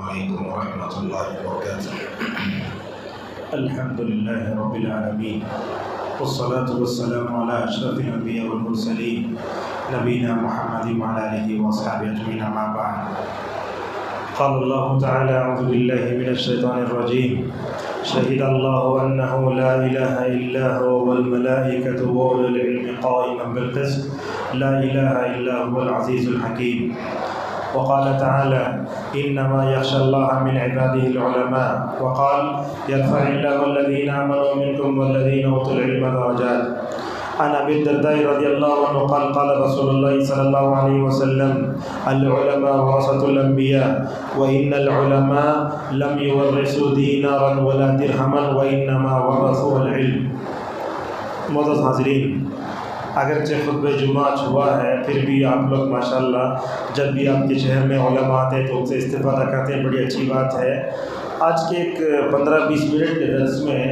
علیکم ورحمۃ اللہ وبرکاتہ۔ الحمد للہ رب العالمین والصلاة والسلام علی اشرف الانبیاء والمرسلین نبینا محمد وعلی آلہ وصحبہ اجمعین، اما بعد۔ قال اللہ تعالی اعوذ باللہ من الشیطان الرجیم، شہد اللہ انہ لا الہ الا هو والملائکۃ واولو العلم قائما بالقسط لا الہ الا هو العزیز الحکیم۔ وقال تعالى إنما يخشى الله من عباده العلماء، وقال يرفع الله الذين آمنوا منكم والذين أوتوا العلم درجات۔ عن أبي الدرداء رضي الله عنه قال قال رسول الله صلى الله عليه وسلم العلماء ورثة الأنبياء وإن العلماء لم يورثوا دينارا ولا درهما وإنما ورثوا العلم۔ معزز حاضرین، اگرچہ خطبہ جمعہ ہوا ہے پھر بھی آپ لوگ ماشاءاللہ جب بھی آپ کے شہر میں علماء آتے ہیں تو ان سے استفادہ کرتے ہیں، بڑی اچھی بات ہے۔ آج کے ایک 15-20 منٹ کے درس میں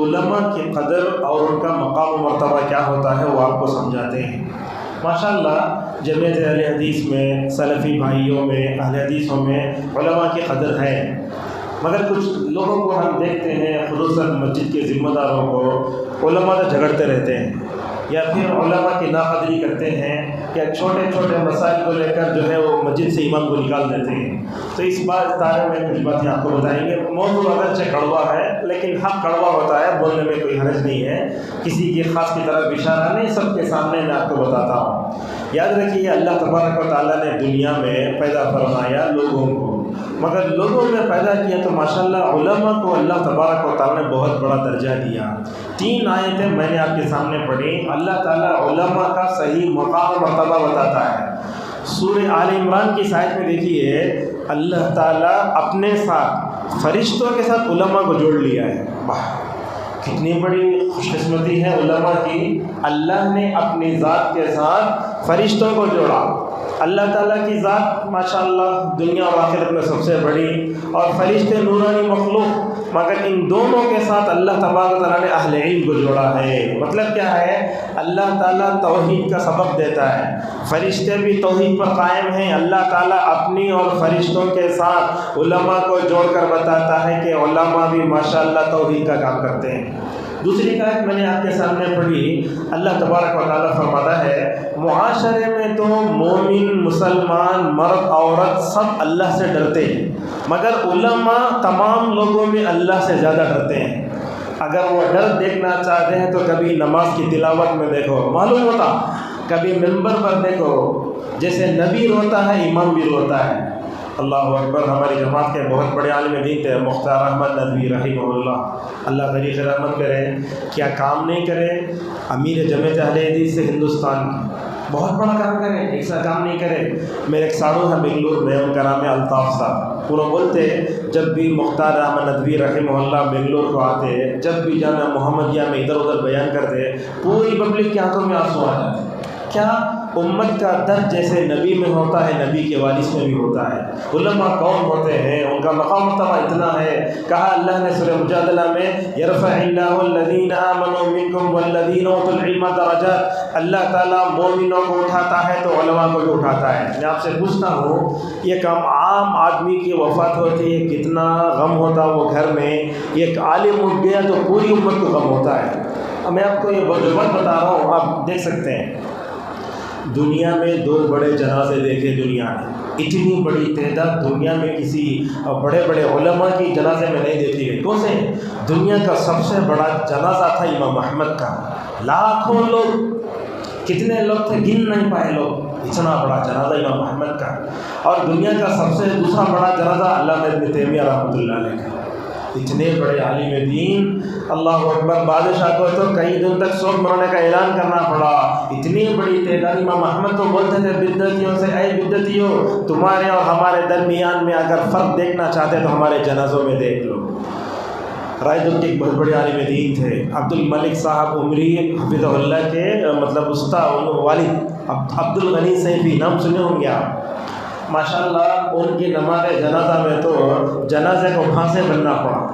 علماء کی قدر اور ان کا مقام و مرتبہ کیا ہوتا ہے وہ آپ کو سمجھاتے ہیں۔ ماشاءاللہ جمعیت اہل حدیث میں، سلفی بھائیوں میں، اہل حدیثوں میں علماء کی قدر ہے، مگر کچھ لوگوں کو ہم دیکھتے ہیں، خصوصاً مسجد کے ذمہ داروں کو، علماء سے جھگڑتے رہتے ہیں یا پھر علماء کی ناقدری کرتے ہیں یا چھوٹے چھوٹے مسائل کو لے کر جو ہے وہ مسجد سے امام کو نکال دیتے ہیں۔ تو اس بارے میں کچھ باتیں آپ کو بتائیں گے۔ موضوع اگرچہ کڑوا ہے لیکن حق کڑوا ہوتا ہے، بولنے میں کوئی حرج نہیں ہے، کسی کی خاص کی طرف اشارہ نہیں، سب کے سامنے میں آپ کو بتاتا ہوں۔ یاد رکھیے اللہ تبارک و تعالیٰ نے دنیا میں پیدا فرمایا لوگوں کو، مگر لوگوں میں پیدا کیا تو ماشاءاللہ علماء کو اللہ تبارک و تعالیٰ نے بہت بڑا درجہ دیا۔ 3 آیتیں میں نے آپ کے سامنے پڑھی، اللہ تعالیٰ علماء کا صحیح مقام و مرتبہ بتاتا ہے۔ سورہ آل عمران کی آیت میں دیکھیے، اللہ تعالیٰ اپنے ساتھ فرشتوں کے ساتھ علماء کو جوڑ لیا ہے۔ کتنی بڑی خوش قسمتی ہے علماء کی، اللہ نے اپنی ذات کے ساتھ فرشتوں کو جوڑا۔ اللہ تعالیٰ کی ذات ماشاءاللہ دنیا اور آخرت میں سب سے بڑی، اور فرشتے نورانی مخلوق، مگر ان دونوں کے ساتھ اللہ تبارک و تعالیٰ نے اہل علم کو جوڑا ہے۔ مطلب کیا ہے؟ اللہ تعالیٰ توحید کا سبق دیتا ہے، فرشتے بھی توحید پر قائم ہیں، اللہ تعالیٰ اپنی اور فرشتوں کے ساتھ علماء کو جوڑ کر بتاتا ہے کہ علماء بھی ماشاءاللہ توحید کا کام کرتے ہیں۔ دوسری آیت میں نے آپ کے سامنے پڑھی، اللہ تبارک و تعالیٰ فرماتا ہے معاشرے میں تو مومن، مسلمان، مرد، عورت سب اللہ سے ڈرتے ہیں، مگر علماء تمام لوگوں میں اللہ سے زیادہ ڈرتے ہیں۔ اگر وہ ڈر دیکھنا چاہتے ہیں تو کبھی نماز کی تلاوت میں دیکھو، معلوم ہوتا، کبھی منبر پر دیکھو، جیسے نبی روتا ہے امام بھی روتا ہے۔ اللہ اکبر۔ ہماری جماعت کے بہت بڑے عالم دین تھے مختار احمد ندوی رحمہ اللہ غریق رحمت کرے، کیا کام نہیں کرے؟ امیر جمعیت اہل حدیث سے ہندوستان کی، بہت بڑا کام کرے، ایک سا کام نہیں کرے۔ میرے ایک ساڑو ہے بنگلور میں، ان کا نام ہے الطاف صاحب، وہ بولتے جب بھی مختار احمد ندوی رحمہ اللہ بنگلور کو آتے، جب بھی جامعہ محمدیہ میں ادھر ادھر بیان کرتے، پوری پبلک کی آنکھوں میں آنسو آ جاتے۔ کیا؟ امت کا درد جیسے نبی میں ہوتا ہے نبی کے وارث میں بھی ہوتا ہے۔ علماء کون ہوتے ہیں؟ ان کا مقام مرتبہ اتنا ہے، کہا اللہ نے سورہ مجادلہ میں یرفع اللہ الذین آمنوا منکم والذین اوتوا العلم درجات، اللہ تعالیٰ مومنوں کو اٹھاتا ہے تو علماء کو بھی اٹھاتا ہے۔ میں آپ سے پوچھتا ہوں، یہ کام عام آدمی کی وفات ہوتی ہے کتنا غم ہوتا وہ گھر میں، ایک عالم اٹھ گیا تو پوری امت کو غم ہوتا ہے۔ اب میں آپ کو یہ بات بتا رہا ہوں، آپ دیکھ سکتے ہیں دنیا میں 2 بڑے جنازے دیکھے دنیا نے، اتنی بڑی تعداد دنیا میں کسی بڑے بڑے علماء کی جنازے میں نہیں دیکھی گئی۔ کون سے؟ دنیا کا سب سے بڑا جنازہ تھا امام احمد کا، لاکھوں لوگ، کتنے لوگ تھے گن نہیں پائے لوگ، اتنا بڑا جنازہ امام احمد کا۔ اور دنیا کا سب سے دوسرا بڑا جنازہ علامہ ابن تیمیہ رحمۃ اللہ علیہ کا۔ اتنے بڑے عالم دین، اللہ اکبر، بادشاہ کو تو کئی دن تک سوگ منانے کا اعلان کرنا پڑا، اتنی بڑی تعداد۔ امام احمد تو بولتے تھے بدعتیوں سے، اے بدعتیوں، تمہارے اور ہمارے درمیان میں اگر فرق دیکھنا چاہتے تو ہمارے جنازوں میں دیکھ لو۔ رائے دن کے ایک بہت بڑے عالم دین تھے، عبد الملک صاحب عمری حفظہ اللہ کے مطلب استاد والد عبد الغنی سیفی، نام سنے ہوں گے آپ، ماشاءاللہ ان کی نماز جنازہ میں تو جنازے کو پھانسے بننا پڑا۔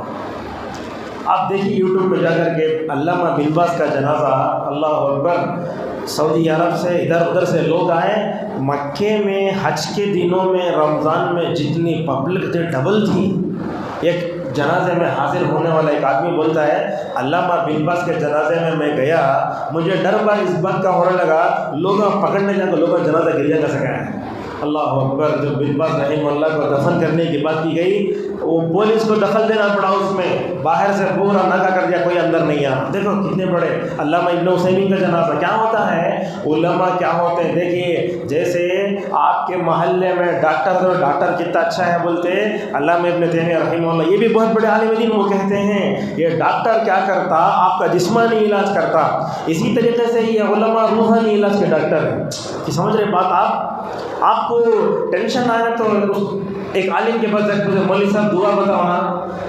آپ دیکھیے یوٹیوب پہ جا کر کے علامہ بن باز کا جنازہ، اللہ اکبر، سعودی عرب سے ادھر ادھر سے لوگ آئے، مکے میں حج کے دنوں میں رمضان میں جتنی پبلک تھی ڈبل تھی۔ ایک جنازے میں حاضر ہونے والا ایک آدمی بولتا ہے علامہ بن باز کے جنازے میں گیا، مجھے ڈر بار اس بات کا ہونے لگا لوگ پکڑنے جا کے لوگوں کا جنازہ گریا کر سکا ہے۔ اللہ اکبر۔ جب بن باز رحمہ اللہ کو دفن کرنے کی بات کی گئی، وہ پولیس کو دخل دینا پڑا، اس میں باہر سے پورا ناکہ کر دیا، کوئی اندر نہیں آیا۔ دیکھو کتنے بڑے علامہ ابن عثیمین کا جنازہ کیا ہوتا ہے، علماء کیا ہوتے ہیں۔ دیکھیے جیسے آپ کے محلے میں ڈاکٹر کتنا اچھا ہے بولتے علامہ ابن تیمیہ رحمہ اللہ، یہ بھی بہت بڑے عالم دین، وہ کہتے ہیں یہ ڈاکٹر کیا کرتا، آپ کا جسمانی علاج کرتا، اسی طریقے سے یہ علماء روحانی علاج کے ڈاکٹر ہیں۔ کہ سمجھ رہے بات؟ آپ کو ٹینشن آیا تو ایک عالم کے پاس مجھے مولوی صاحب دعا بتاؤ نا،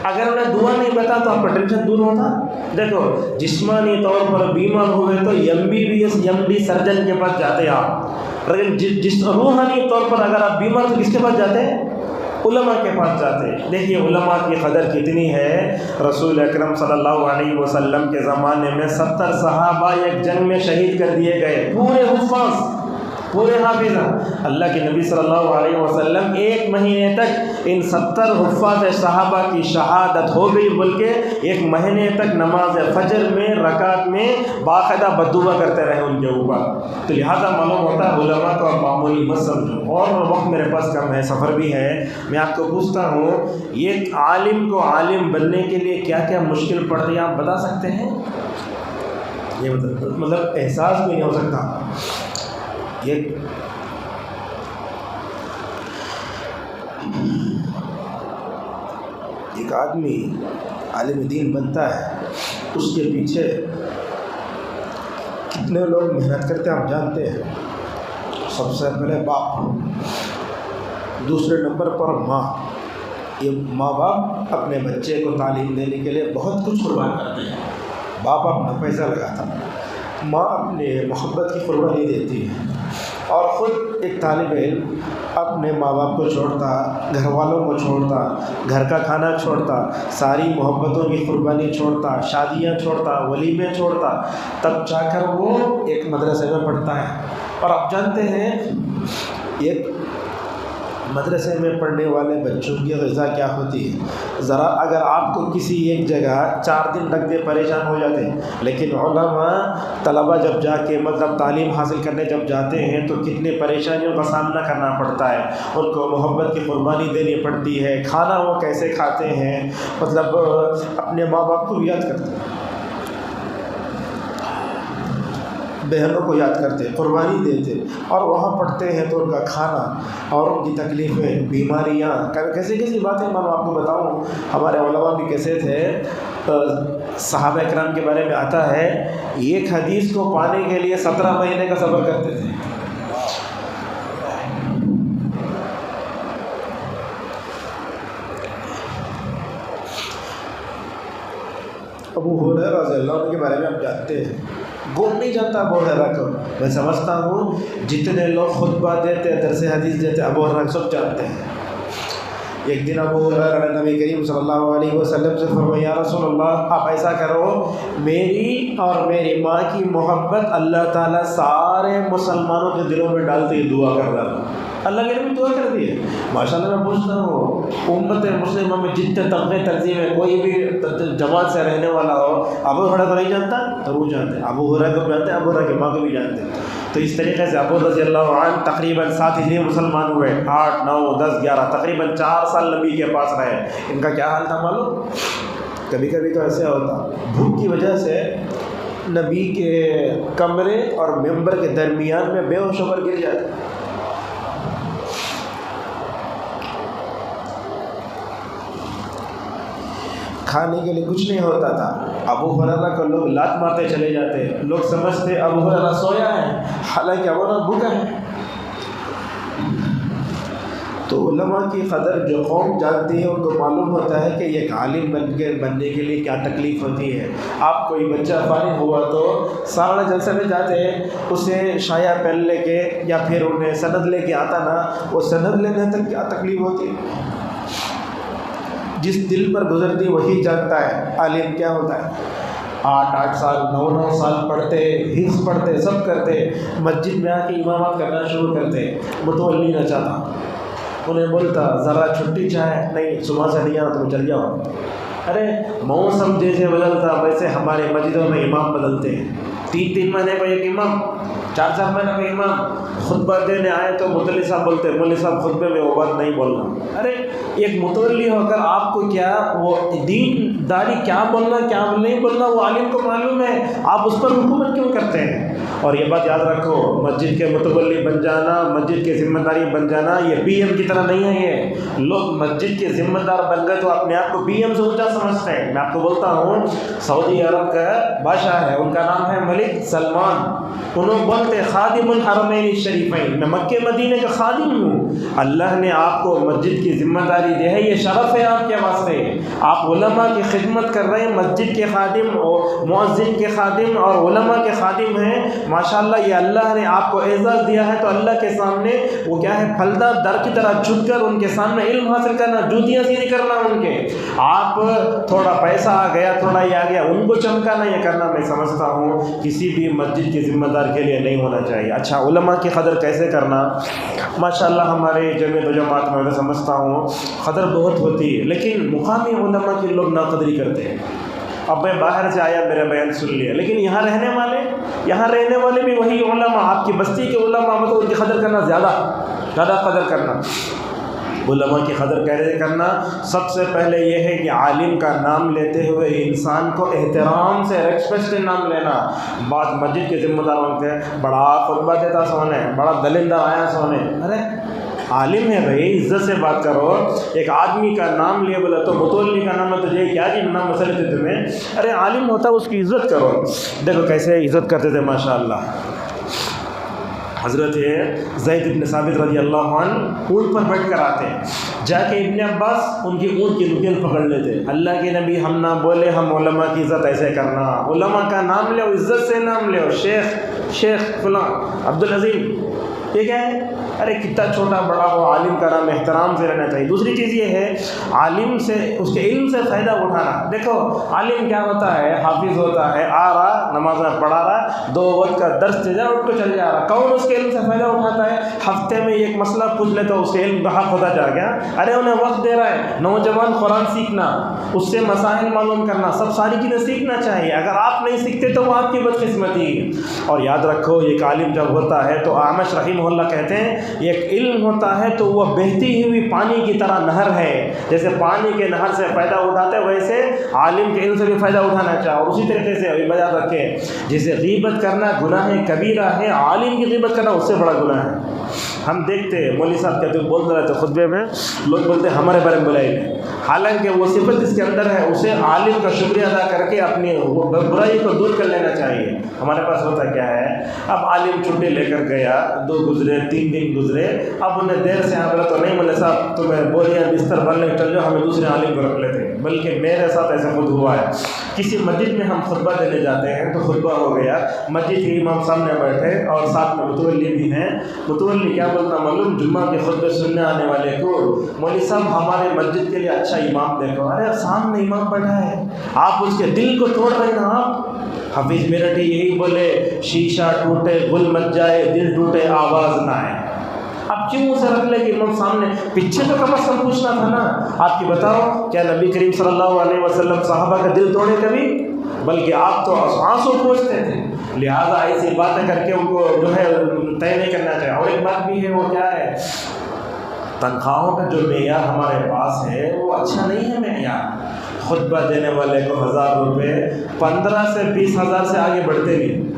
اگر انہیں دعا نہیں بتا تو آپ کا ٹینشن دور ہوتا۔ دیکھو جسمانی طور پر بیمار ہوئے تو MBBS MD سرجن کے پاس جاتے آپ، لیکن جس روحانی طور پر اگر آپ بیمار تو کس کے پاس جاتے ہیں؟ علماء کے پاس جاتے ہیں۔ دیکھیے علماء کی قدر کتنی ہے۔ رسول اکرم صلی اللہ علیہ وسلم کے زمانے میں 70 صحابہ ایک جنگ میں شہید کر دیے گئے، پورے حفاظ، پورے حافظ۔ اللہ کے نبی صلی اللہ علیہ وسلم 1 مہینے تک ان 70 حفاظ صحابہ کی شہادت ہو گئی، بلکہ 1 مہینے تک نماز فجر میں رکعت میں باقاعدہ بددعا کرتے رہے ان کے اوپر۔ تو لہٰذا معلوم ہوتا ہے علماء کو معمولی مت سمجھو۔ اور وقت میرے پاس کم ہے، سفر بھی ہے، میں آپ کو پوچھتا ہوں یہ عالم کو عالم بننے کے لیے کیا کیا مشکل پڑتی ہے آپ بتا سکتے ہیں؟ یہ مطلب احساس بھی نہیں ہو سکتا۔ ایک آدمی عالم دین بنتا ہے، اس کے پیچھے کتنے لوگ محنت کرتے ہیں ہم جانتے ہیں۔ سب سے پہلے باپ، دوسرے نمبر پر ماں۔ یہ ماں باپ اپنے بچے کو تعلیم دینے کے لیے بہت کچھ قربان کرتے ہیں۔ باپ اپنا پیسہ لگاتا، ماں اپنے محبت کی قربانی دیتی ہے، اور خود ایک طالب علم اپنے ماں باپ کو چھوڑتا، گھر والوں کو چھوڑتا، گھر کا کھانا چھوڑتا، ساری محبتوں کی قربانی چھوڑتا، شادیاں چھوڑتا، ولیمے چھوڑتا، تب جا کر وہ ایک مدرسے میں پڑھتا ہے۔ اور آپ جانتے ہیں ایک مدرسے میں پڑھنے والے بچوں کی غذا کیا ہوتی ہے۔ ذرا اگر آپ کو کسی ایک جگہ 4 دن لگ دے پریشان ہو جاتے ہیں، لیکن علماء طلبہ جب جا کے تعلیم حاصل کرنے جب جاتے ہیں تو کتنے پریشانیوں کا سامنا کرنا پڑتا ہے، ان کو محبت کی قربانی دینی پڑتی ہے، کھانا وہ کیسے کھاتے ہیں، اپنے ماں باپ کو یاد کرتے ہیں، بہنوں کو یاد کرتے، قربانی دیتے، اور وہاں پڑھتے ہیں تو ان کا کھانا اور ان کی تکلیفیں، بیماریاں، کیسی کیسی باتیں میں آپ کو بتاؤں۔ ہمارے علماء بھی کیسے تھے، صحابہ اکرام کے بارے میں آتا ہے ایک حدیث کو پانے کے لیے 17 مہینے کا سفر کرتے تھے۔ ابو ہریرہ رضی اللہ عنہ کے بارے میں آپ جانتے ہیں، کون نہیں جانتا ابو ہریرہ کو؟ میں سمجھتا ہوں جتنے لوگ خطبہ دیتے، درس حدیث دیتے، ابو ہریرہ سب جانتے ہیں۔ ایک دن ابو ہریرہ نے نبی کریم صلی اللہ علیہ وسلم سے فرمایا یا رسول اللہ، آپ ایسا کرو، میری اور میری ماں کی محبت اللہ تعالیٰ سارے مسلمانوں کے دلوں میں ڈالتے ہی دعا کر رہا تھا۔ اللہ کے نبی دعا کر دی ہے۔ ماشاءاللہ میں پوچھتا ہوں امت مسلمہ میں جتنے طبقے تنظیم ہے، کوئی بھی جماعت سے رہنے والا ہو، ابو ہریرہ کو نہیں جانتا؟ ضرور جانتے ہیں، ابو ہریرہ کو جانتے ہیں، ابو ہریرہ کی ماں کو بھی جانتے ہیں۔ تو اس طریقے سے ابو رضی اللہ عنہ تقریباً 7 ہجری مسلمان ہوئے، 8 9 10 11 تقریباً 4 سال نبی کے پاس رہے۔ ان کا کیا حال تھا معلوم؟ کبھی کبھی تو ایسے ہوتا، بھوک کی وجہ سے نبی کے کمرے اور ممبر کے درمیان میں بے ہوش ہو کر گر جاتے، کھانے کے لیے کچھ نہیں ہوتا تھا۔ ابو ہریرہ کو لوگ لات مارتے چلے جاتے، لوگ سمجھتے ابو ہریرہ سویا ہے، حالانکہ ابو ہریرہ بھوکا ہے۔ تو علماء کی قدر جو قوم جانتی ہے ان کو معلوم ہوتا ہے کہ ایک عالم بننے کے لیے کیا تکلیف ہوتی ہے۔ آپ کوئی بچہ فارغ ہوا تو سارا جلسے میں جاتے ہیں، اسے شایہ پین لے کے یا پھر انہیں سند لے کے آتا نا، وہ سند لینے تک کیا تکلیف ہوتی ہے، جس دل پر گزرتی وہی جانتا ہے عالم کیا ہوتا ہے۔ 8 سال 9 سال پڑھتے، حفظ پڑھتے، سب کرتے، مسجد میں آ کے امامت کرنا شروع کرتے، متولی نہ چاہتا، انہیں بولتا ذرا چھٹی چاہے، نہیں صبح سے نہیں آنا تم چل جاؤ۔ ارے موسم جیسے بدلتا ویسے ہمارے مسجدوں میں امام بدلتے ہیں، 3 مہینے کو ایک امام، 4 مہینے کو امام، خطبہ دینے آئے تو متولی صاحب بولتے مولوی صاحب خطبے میں وہ بات نہیں بولنا۔ ارے ایک متولی ہو کر آپ کو کیا وہ دین داری کیا بولنا کیا نہیں بولنا وہ عالم کو معلوم ہے، آپ اس پر حکومت کیوں کرتے ہیں؟ اور یہ بات یاد رکھو، مسجد کے متولی بن جانا، مسجد کے ذمہ داری بن جانا یہ پی ایم کی طرح نہیں ہے۔ یہ لوگ مسجد کے ذمہ دار بن گئے تو اپنے آپ کو پی ایم سے اونچا سمجھتے ہیں۔ میں آپ کو بولتا ہوں سعودی عرب کا بادشاہ ہے، ان کا نام ہے ملک سلمان، انہوں بولتے خادم الحرمین الشریفین، میں مکہ مدینے کا خادم ہوں۔ اللہ نے آپ کو مسجد کی ذمہ داری دی ہے، یہ شرف ہے آپ کے واسطے، آپ علماء کی خدمت کر رہے ہیں، مسجد کے خادم اور مؤذن کے خادم اور علماء کے خادم ہیں، ماشاءاللہ یہ اللہ نے آپ کو اعزاز دیا ہے، تو اللہ کے سامنے وہ کیا ہے پھلدار در کی طرح جھک کر ان کے سامنے علم حاصل کرنا، جوتیاں سیدھی کرنا ان کے۔ آپ تھوڑا پیسہ آ گیا تھوڑا یہ آ گیا ان کو چمکانا یہ کرنا میں سمجھتا ہوں کسی بھی مسجد کے ذمہ دار کے لیے نہیں ہونا چاہیے۔ اچھا علماء کی قدر کیسے کرنا؟ ماشاءاللہ ہمارے جمعیت و جماعت میں سمجھتا ہوں قدر بہت ہوتی ہے، لیکن مقامی علماء کے لوگ ناقدری کرتے ہیں۔ اب میں باہر سے آیا میرا بیان سن لیا، لیکن یہاں رہنے والے بھی وہی علماء، آپ کی بستی کے علماء مطلب ان کی قدر کرنا زیادہ قدر کرنا۔ علماء کی قدر کیسے کرنا؟ سب سے پہلے یہ ہے کہ عالم کا نام لیتے ہوئے انسان کو احترام سے ریسپیکٹ سے نام لینا۔ بات مسجد کے ذمہ دار ہوتے ہیں، بڑا خطبہ دیتا سونے، بڑا دلندہ آیا سونے، ارے عالم ہے بھائی عزت سے بات کرو۔ ایک آدمی کا نام لیے بولا تو متولی کا نام ہے تو یہ کیا جی نام مسئلے تھے تمہیں؟ ارے عالم ہوتا اس کی عزت کرو۔ دیکھو کیسے عزت کرتے تھے ماشاءاللہ۔ حضرت زید بن ثابت رضی اللہ عنہ اونٹ پر بیٹھ کر آتے ہیں، جا کے ابن عباس ان کی اونٹ کی نکیل پکڑ لیتے، اللہ کے نبی ہم نہ بولے ہم علماء کی عزت ایسے کرنا، علماء کا نام لو عزت سے نام لو، شیخ فلاں عبدالعظیم، یہ کیا ہے؟ ارے کتنا چھوٹا بڑا ہو عالم کا نام احترام سے رہنا چاہیے۔ دوسری چیز یہ ہے عالم سے اس کے علم سے فائدہ اٹھانا۔ دیکھو عالم کیا ہوتا ہے، حافظ ہوتا ہے، آ رہا نماز میں پڑھا رہا، 2 وقت کا درس دے جا اٹھ کے چل جا رہا، کون اس کے علم سے فائدہ اٹھاتا ہے؟ ہفتے میں ایک مسئلہ پوچھ لے تو اس کے علم بحق ہوتا جا گیا، ارے انہیں وقت دے رہا ہے، نوجوان قرآن سیکھنا، اس سے مسائل معلوم کرنا، سب ساری چیزیں سیکھنا چاہیے۔ اگر آپ نہیں سیکھتے تو وہ آپ کی بدقسمتی ہے۔ اور یاد رکھو ایک عالم جب ہوتا ہے تو اعمش رحمہ اللہ کہتے ہیں ایک علم ہوتا ہے تو وہ بہتی ہوئی پانی کی طرح نہر ہے، جیسے پانی کے نہر سے فائدہ اٹھاتے ویسے عالم کے علم سے بھی فائدہ اٹھانا چاہیے۔ اور اسی طریقے سے بجا رکھے جیسے غیبت کرنا گناہ کبیرہ ہے، عالم کی غیبت کرنا اس سے بڑا گناہ ہے۔ ہم دیکھتے مولوی صاحب کہتے بولتے رہتے خطبے میں، لوگ بولتے ہمارے بارے میں بلائیے، حالانکہ وہ صفت اس کے اندر ہے، اسے عالم کا شکریہ ادا کر کے اپنی برائی کو دور کر لینا چاہیے۔ ہمارے پاس ہوتا کیا ہے، اب عالم چھٹی لے کر گیا، 2 گزرے 3 دن گزرے، اب انہیں دیر سے بولا تو نہیں مولوی صاحب تمہیں بولیاں بستر بننے چل جاؤ، ہمیں دوسرے عالم کو رکھ لیتے ہیں، بلکہ میرے ساتھ ایسا خود ہوا ہے۔ کسی مسجد میں ہم خطبہ دینے جاتے ہیں تو خطبہ ہو گیا، مسجد کے امام سامنے بیٹھے اور ساتھ میں متولی بھی ہیں، متولی کیا بولتا معلوم، جمعہ کے خطبے سننے آنے والے کو، مولوی صاحب ہمارے مسجد کے لیے اچھا امام دیکھو۔ ارے سامنے امام بیٹھا ہے، آپ اس کے دل کو توڑ رہے ہیں نا۔ آپ حفیظ میرٹھی یہی بولے شیشہ ٹوٹے گل مچ جائے، دل ٹوٹے آواز نہ آئے۔ اب کیوں اسے رکھ لے کہ امام سامنے، پیچھے تو کم از کم پوچھنا تھا نا۔ آپ کی بتاؤ کیا نبی کریم صلی اللہ علیہ وسلم صحابہ کا دل توڑے کبھی؟ بلکہ آپ تو آنسو پوچھتے تھے، لہٰذا ایسی باتیں کر کے ان کو جو ہے طے نہیں کرنا چاہیے۔ اور ایک بات بھی ہے، وہ کیا ہے، تنخواہوں کا جو معیار ہمارے پاس ہے وہ اچھا نہیں ہے معیار۔ خطبہ دینے والے کو 1000 روپے 15 سے 20 ہزار سے آگے بڑھتے نہیں۔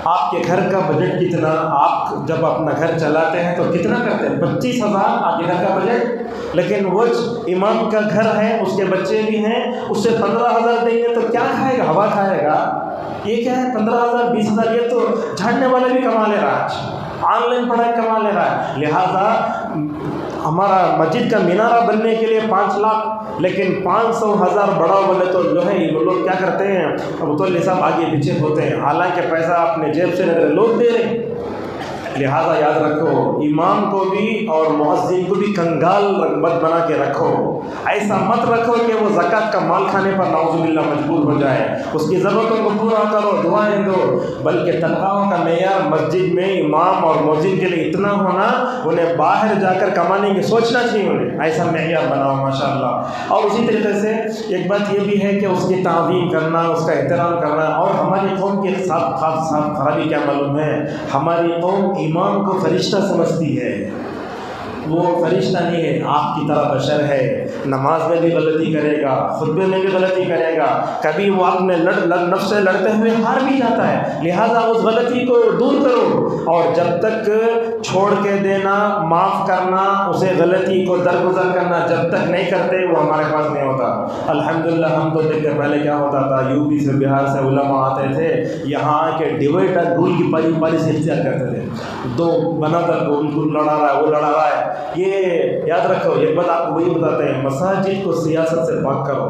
آپ کے گھر کا بجٹ کتنا، آپ جب اپنا گھر چلاتے ہیں تو کتنا کرتے ہیں؟ 25,000 آپ کے گھر کا بجٹ، لیکن وہ امام کا گھر ہے، اس کے بچے بھی ہیں، اس سے 15,000 دیں گے تو کیا کھائے گا؟ ہوا کھائے گا۔ یہ کیا ہے 15,000 20,000، یہ تو جھاڑنے والا بھی کما لے رہا ہے، آن لائن پڑھائی کما لے رہا ہے۔ لہٰذا ہمارا مسجد کا مینارہ بننے کے لیے 5 لاکھ، لیکن 500,000 بڑا بولے تو جو ہے یہ لوگ کیا کرتے ہیں، اب تو صاحب آگے پیچھے ہوتے ہیں، حالانکہ پیسہ اپنے جیب سے لوگ دے رہے ہیں۔ لہذا یاد رکھو امام کو بھی اور مؤذن کو بھی کنگال مت بنا کے رکھو، ایسا مت رکھو کہ وہ زکوٰۃ کا مال کھانے پر نعوذ باللہ مجبور ہو جائے، اس کی ضرورتوں کو پورا کرو، دعائیں دو، بلکہ تنخواہوں کا معیار مسجد میں امام اور مؤذن کے لیے اتنا ہونا انہیں باہر جا کر کمانے کی سوچنا چاہیے، انہیں ایسا معیار بناؤ ماشاءاللہ۔ اور اسی طریقے سے ایک بات یہ بھی ہے کہ اس کی تعظیم کرنا، اس کا احترام کرنا، اور ہماری قوم کے ساتھ خرابی کیا معلوم ہے، ہماری قوم امام کو فرشتہ سمجھتی ہے، وہ فرشتہ نہیں ہے، آپ کی طرح بشر ہے، نماز میں بھی غلطی کرے گا، خطبے میں بھی غلطی کرے گا، کبھی وہ اپنے نفس سے لڑتے ہوئے ہار بھی جاتا ہے، لہٰذا اس غلطی کو دور کرو، اور جب تک چھوڑ کے دینا، معاف کرنا، اسے غلطی کو درگزر کرنا جب تک نہیں کرتے وہ ہمارے پاس نہیں ہوتا۔ الحمدللہ ہم تو دیکھتے پہلے کیا ہوتا تھا، یو پی سے بہار سے علماء آتے تھے، یہاں آ کے ڈیویڈ اور رول کی پالیسی اختیار کرتے تھے، دو بنا کر کو ان کو لڑا رہا ہے، وہ لڑا رہا ہے۔ یہ یاد رکھو، ایک بات آپ کو وہی بتاتے ہیں، مساجد کو سیاست سے پاک کرو۔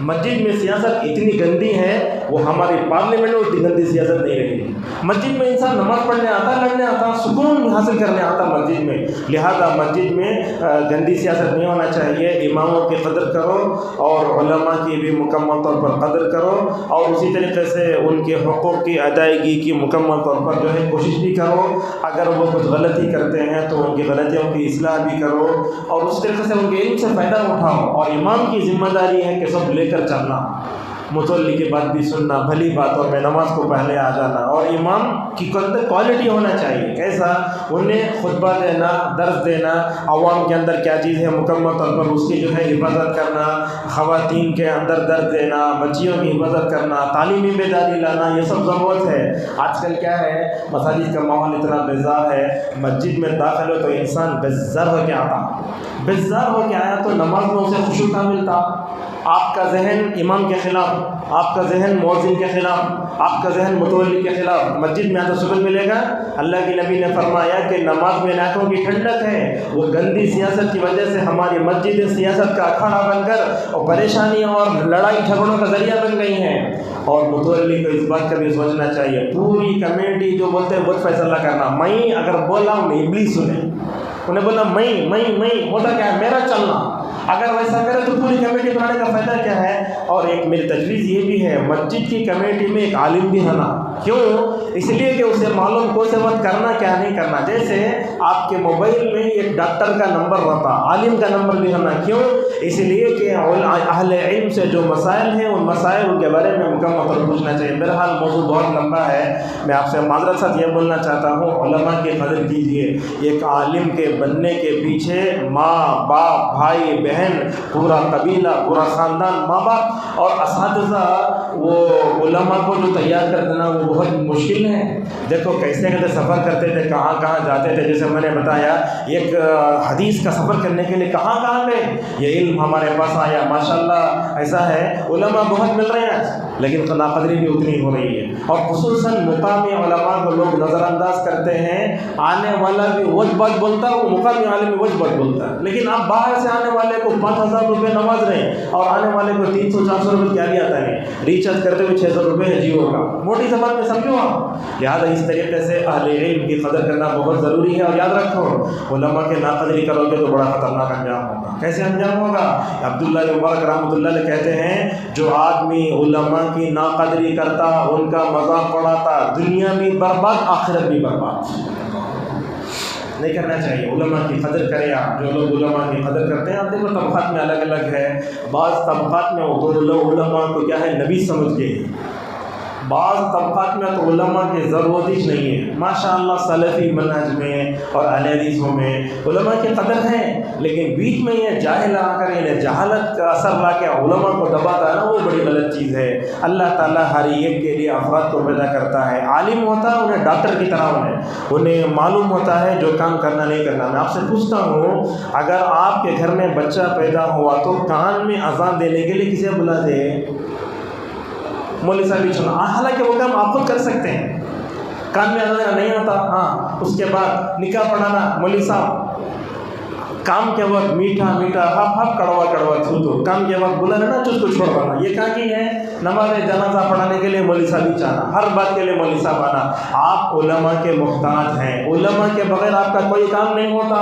مسجد میں سیاست اتنی گندی ہے، وہ ہماری پارلیمنٹ میں اتنی گندی سیاست نہیں رہی۔ مسجد میں انسان نماز پڑھنے آتا، لڑنے آتا، سکون حاصل کرنے آتا مسجد میں، لہذا مسجد میں گندی سیاست نہیں ہونا چاہیے۔ اماموں کی قدر کرو اور علماء کی بھی مکمل طور پر قدر کرو، اور اسی طریقے سے ان کے حقوق کی ادائیگی کی مکمل طور پر جو ہے کوشش بھی کرو۔ اگر وہ کچھ غلطی کرتے ہیں تو ان کی غلطیوں کی اصلاح بھی کرو، اور اس طریقے سے ان کے علم سے فائدہ اٹھاؤ۔ اور امام کی ذمہ داری ہے کہ سب لے کر چلنا، متولی کی بات بھی سننا، بھلی باتوں میں نماز کو پہلے آ جانا، اور امام کی کوالٹی ہونا چاہیے، کیسا، انہیں خطبہ دینا، درس دینا، عوام کے اندر کیا چیز ہے مکمل طور پر اس کی جو ہے حفاظت کرنا، خواتین کے اندر درس دینا، بچیوں کی حفاظت کرنا، تعلیمی بیداری لانا، یہ سب ضرورت ہے۔ آج کل کیا ہے، مساجد کا ماحول اتنا بیزار ہے، مسجد میں داخل ہو تو انسان بیزار ہو کے آتا، بیزار ہو کے آیا تو نماز میں اسے خشوع نہ ملتا، آپ کا ذہن امام کے خلاف، آپ کا ذہن مؤذن کے خلاف، آپ کا ذہن متولی کے خلاف، مسجد میں آتا سکون ملے گا۔ اللہ کے نبی نے فرمایا کہ نماز میں آنکھوں کی ٹھنڈک ہے، وہ گندی سیاست کی وجہ سے ہماری مسجد سیاست کا اکھاڑا بن کر اور پریشانی اور لڑائی جھگڑوں کا ذریعہ بن گئی ہیں۔ اور متولی کو اس بات کا بھی سوچنا چاہیے، پوری کمیٹی جو بولتے ہیں وہی فیصلہ کرنا، میں اگر بولا انہیں ابلیس سنے، انہیں بولا میں ہوتا کیا ہے میرا چلنا، اگر ویسا کرے تو پوری کمیٹی بنانے کا فائدہ کیا ہے۔ اور ایک میری تجویز یہ بھی ہے، مسجد کی کمیٹی میں ایک عالم بھی ہونا، کیوں، اس لیے کہ اسے معلوم کو سے وقت کرنا کیا نہیں کرنا، جیسے آپ کے موبائل میں ایک ڈاکٹر کا نمبر رہتا، عالم کا نمبر بھی ہونا، کیوں، اس لیے کہ اہل علم سے جو مسائل ہیں ان مسائل کے بارے میں مکمل طور پوچھنا چاہیے۔ بہرحال موضوع بہت لمبا ہے، میں آپ سے معذرت ساتھ یہ بولنا چاہتا ہوں، علماء کی قدر کیجیے۔ ایک عالم کے بننے کے پیچھے ماں باپ، بھائی بہن، پورا قبیلہ، پورا خاندان، ماں باپ اور اساتذہ، وہ علماء کو جو تیار کر دینا وہ بہت مشکل ہے۔ دیکھو کیسے کیسے سفر کرتے تھے، کہاں کہاں جاتے تھے، جیسے میں نے بتایا ایک حدیث کا سفر کرنے کے لیے کہاں کہاں گئے، یہ علم ہمارے پاس آیا، ماشاءاللہ ایسا ہے، علماء بہت مل رہے ہیں لیکن ناقدری بھی اتنی ہو رہی ہے، اور خصوصاً مقامی علماء کو لوگ نظر انداز کرتے ہیں۔ آنے والا بھی وجہ بات بولتا ہے، وہ مقامی عالم بھی وجہ بات بولتا ہے، لیکن آپ باہر سے آنے والے کو 5000 روپے نواز رہے ہیں اور آنے والے کو 300-400 روپے کیا لیا آتا ہے، ریچارج کرتے ہوئے 600 روپے ہے جیو کا، موٹی زبان میں سمجھو آپ۔ لہٰذا اس طریقے سے اہل علم کی قدر کرنا بہت ضروری ہے، اور یاد رکھو علماء کے ناقدری کرو گے تو بڑا خطرناک انجام ہوگا۔ کیسے انجام ہوگا؟ عبداللہ مبارک رحمۃ اللہ علیہ کہتے ہیں، جو آدمی علماء کی ناقدری کرتا، ان کا مذاق اڑاتا، دنیا بھی برباد آخرت بھی برباد، نہیں کرنا چاہیے۔ علماء کی قدر کریں آپ، جو لوگ علماء کی قدر کرتے ہیں، آپ دیکھو طبقات میں الگ الگ ہے، بعض طبقات میں وہ لوگ علماء کو کیا ہے نبی سمجھ کے، بعض طبقات میں تو علماء کی ضرورت ہی نہیں ہے، ماشاءاللہ سلفی منہج میں اور اہل حدیثوں میں علماء کی قدر ہے، لیکن بیچ میں یہ جاہل آ کر انہیں جہالت کا اثر لا کے علماء کو دباتا ہے نا، وہ بڑی غلط چیز ہے۔ اللہ تعالیٰ ہر ایک کے لیے افراد کو پیدا کرتا ہے، عالم ہوتا ہے انہیں ڈاکٹر کی طرح انہیں معلوم ہوتا ہے جو کام کرنا نہیں کرنا۔ میں آپ سے پوچھتا ہوں، اگر آپ کے گھر میں بچہ پیدا ہوا تو کان میں اذان دینے کے لیے کسے بلاتے ہیں؟ مولوی صاحب ہی سنا، حالانکہ وہ کام آپ خود کر سکتے ہیں، کان میں اذان نہیں آتا، ہاں اس کے بعد نکاح پڑھانا مولوی صاحب، کام کے وقت میٹھا میٹھا ہپ ہپ کڑوا کڑوا تھو تو کام کے وقت بولا نا چس کو چھوڑوانا، یہ کہاں کی ہے؟ نماز جنازہ پڑھانے کے لیے مولوی صاحب ہی چاہنا، ہر بات کے لیے مولوی صاحب آنا۔ آپ علماء کے محتاج ہیں، علماء کے بغیر آپ کا کوئی کام نہیں ہوتا۔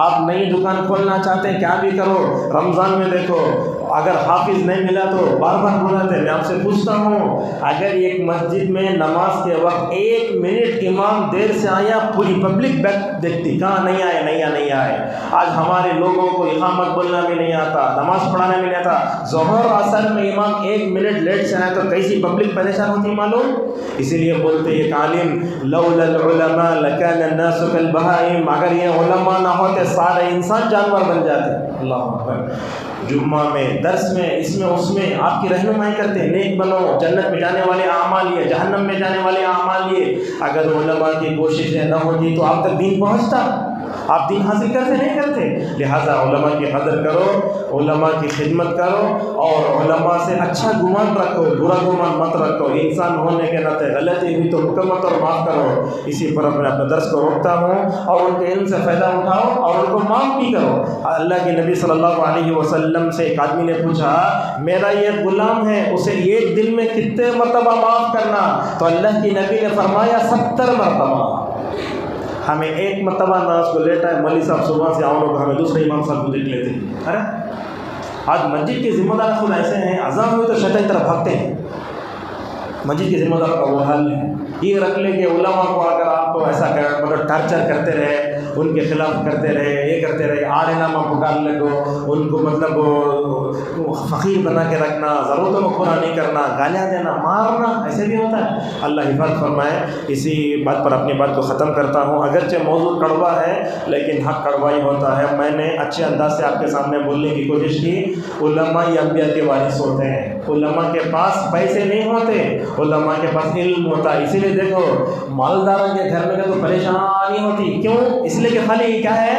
آپ نئی دکان کھولنا چاہتے ہیں، کیا بھی کرو، رمضان میں دیکھو اگر حافظ نہیں ملا تو بار بار بلاتے ہیں۔ میں آپ سے پوچھتا ہوں، اگر ایک مسجد میں نماز کے وقت 1 منٹ امام دیر سے آیا، پوری پبلک بیٹھ دیکھتی کہاں نہیں آئے نہیں آئے۔ آج ہمارے لوگوں کو اقامت بولنا بھی نہیں آتا، نماز پڑھانا بھی نہیں آتا۔ ظہر عصر میں امام 1 منٹ لیٹ سے آئے تو کیسی پبلک پریشان ہوتی معلوم؟ اسی لیے بولتے ایک عالم، لولا العلماء لکان الناس کالبہائم، اگر یہ علماء نہ ہوتے سارے انسان جانور بن جاتے۔ اللہ اکبر۔ جمعہ میں، درس میں، اس میں آپ کی رہنمائی کرتے ہیں، نیک بنو، جنت میں جانے والے اعمال یہ، جہنم میں جانے والے اعمال یہ۔ اگر علماء کی کوششیں نہ ہوتی تو آپ تک دین پہنچتا؟ آپ دین حاصل کرتے نہیں کرتے؟ لہٰذا علماء کی قدر کرو، علماء کی خدمت کرو، اور علماء سے اچھا گمان رکھو، برا گمان مت رکھو۔ انسان ہونے کے ناطے غلطی ہوئی تو حکمت اور معاف کرو۔ اسی پر میں اپنے درس کو روکتا ہوں، اور ان کے علم سے فائدہ اٹھاؤ اور ان کو معاف بھی کرو۔ اللہ کے نبی صلی اللہ علیہ وسلم سے ایک آدمی نے پوچھا، میرا یہ غلام ہے، اسے ایک دن میں کتنے مرتبہ معاف کرنا؟ تو اللہ کی نبی نے فرمایا 70 مرتبہ۔ ہمیں 1 مرتبہ ناز کو لیٹا ہے، مولوی صاحب صبح سے آؤ لوگ ہمیں دوسرے امام صاحب کو دیکھ لیتے ہیں۔ ارے آج مسجد کے ذمہ دار خود ایسے ہیں، اذان ہوئی تو شیطان کی طرف بھاگتے ہیں۔ مسجد کے ذمہ دار کا وہ حال ہے۔ یہ رکھ لیں کہ علماء کو اگر آپ ایسا مطلب ٹارچر کرتے رہے، ان کے خلاف کرتے رہے، یہ کرتے رہے، آڑے نامہ پکار لگو، ان کو مطلب فقیر بنا کے رکھنا، ضرورتوں کو پورا نہیں کرنا، گالیاں دینا، مارنا، ایسے بھی ہوتا ہے۔ اللہ حفاظت فرمائے۔ اسی بات پر اپنی بات کو ختم کرتا ہوں۔ اگرچہ موضوع کڑوا ہے لیکن حق کڑوا ہی ہوتا ہے۔ میں نے اچھے انداز سے آپ کے سامنے بولنے کی کوشش کی۔ علماء یہ انبیاء کے وارث ہوتے ہیں۔ علماء کے پاس پیسے نہیں ہوتے، علماء کے پاس علم ہوتا ہے۔ اسی لیے دیکھو مالداروں کے گھر میں تو پریشانی ہوتی، کیوں؟ اس لیے کہ خالی کیا ہے؟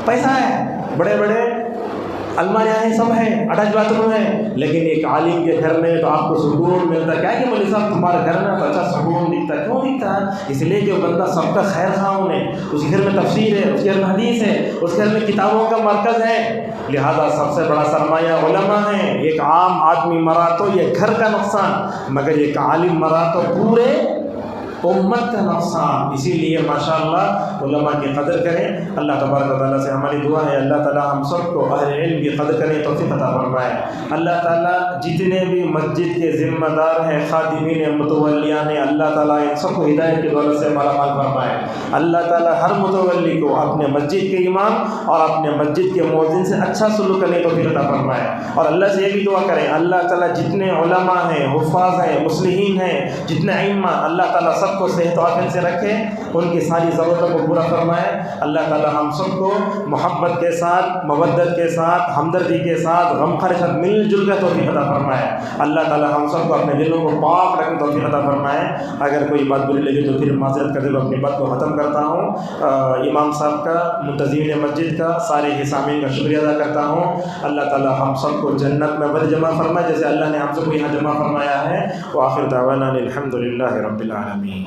پیسہ ہے، بڑے بڑے الماریاں ہیں، سب ہیں، اٹیچ باتھ روم ہے، لیکن ایک عالم کے گھر میں تو آپ کو سکون ملتا ہے۔ کیا کہ مولوی صاحب تمہارے گھر میں تو اچھا سکون دکھتا ہے، کیوں دکھتا ہے؟ اس لیے کہ وہ بندہ سب کا خیر خواہ ہے، اس گھر میں تفسیر ہے، اس گھر میں حدیث ہے، اس گھر میں کتابوں کا مرکز ہے۔ لہذا سب سے بڑا سرمایہ علماء ہیں۔ ایک عام آدمی مرا تو یہ گھر کا نقصان، مگر ایک عالم مرا تو پورے امت کا نقصان۔ اسی لیے ماشاءاللہ علماء کی قدر کریں۔ اللہ تبارک و تعالیٰ سے ہماری دعا ہے، اللہ تعالیٰ ہم سب کو اہل علم کی قدر کریں، توفیق عطا فرمائے۔ اللہ تعالیٰ جتنے بھی مسجد کے ذمہ دار ہیں، خادمین، متولیان ہیں، اللہ تعالیٰ ان سب کو ہدایت کی دولت سے مالا مال فرمائے۔ اللہ تعالیٰ ہر متولی کو اپنے مسجد کے امام اور اپنے مسجد کے مؤذن سے اچھا سلوک کرنے کی توفیق عطا فرمائے۔ اور اللہ سے یہ بھی دعا کریں، اللہ تعالیٰ جتنے علماء ہیں، حفاظ ہیں، مصلحین ہیں، جتنے ائمہ، اللہ تعالیٰ سب کو صحت و عافیت سے رکھے، ان کی ساری ضرورتوں کو پورا فرمائے۔ اللہ تعالیٰ ہم سب کو محبت کے ساتھ، مودت کے ساتھ، ہمدردی کے ساتھ، غمخوار کے ساتھ مل جل کر توفیق عطا فرمائے۔ اللہ تعالیٰ ہم سب کو اپنے دلوں کو پاک رکھنے توفیق عطا فرمائے۔ اگر کوئی بات بری لگی تو پھر معذرت کرتے ہوئے اپنی بات کو ختم کرتا ہوں۔ امام صاحب کا، منتظمین مسجد کا، سارے ہی سامعین کا شکریہ ادا کرتا ہوں۔ اللہ تعالیٰ ہم سب کو جنت میں ابد جمع فرمائے، جیسے اللہ نے ہم سب کو یہاں جمع فرمایا ہے۔ وآخر دعوانا الحمد للہ رب العالمین۔